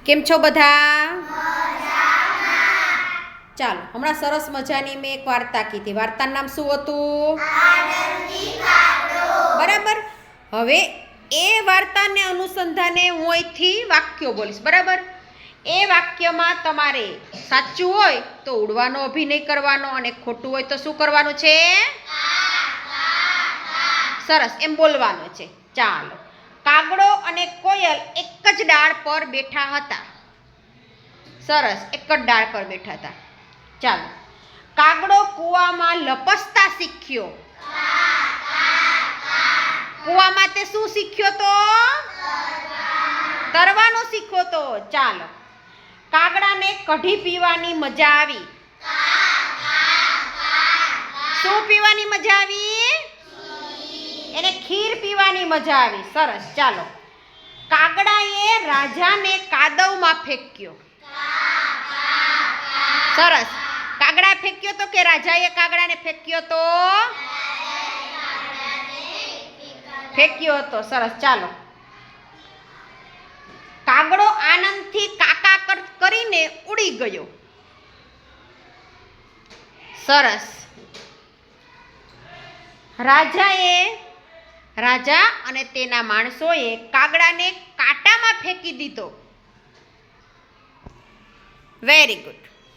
કેમ છો બધા? ચાલો, હમણાં સરસ મજાની મેં એક વાર્તા કીધી. વાર્તાનું નામ શું હતું? બરાબર. હવે એ વાર્તાને અનુસંધાને હું અહીંથી વાક્યો બોલીશ. બરાબર. એ વાક્યમાં તમારે સાચું હોય તો ઉડવાનો અભિનય કરવાનો અને ખોટું હોય તો શું કરવાનું છે? સરસ, એમ બોલવાનું છે. ચાલો. કાગડો અને કોયલ એક જ ડાળ પર બેઠા હતા. સરસ, એક જ ડાળ પર બેઠા હતા. ચાલો. કાગડો કૂવામાં લપસતા શીખ્યો. કૂવામાં તે શું શીખ્યો તો? તરવાનું શીખ્યો તો. ચાલો. કાગડાને કઢી પીવાની મજા આવી. શું પીવાની મજા આવી? એને ખીર પીવાની મજા આવી. સરસ. ચાલો. કાગડાએ રાજાને કાદવમાં ફેંક્યો. સરસ. કાગડા ફેંક્યો તો કે રાજાએ કાગડાને ફેંક્યો તો? ફેંક્યો હતો. સરસ. ચાલો. કાગડો આનંદથી કાકા કરીને ઉડી ગયો. સરસ. રાજા અને તેના માણસોએ કાગડાને કાંટામાં ફેંકી દીધો. Very good.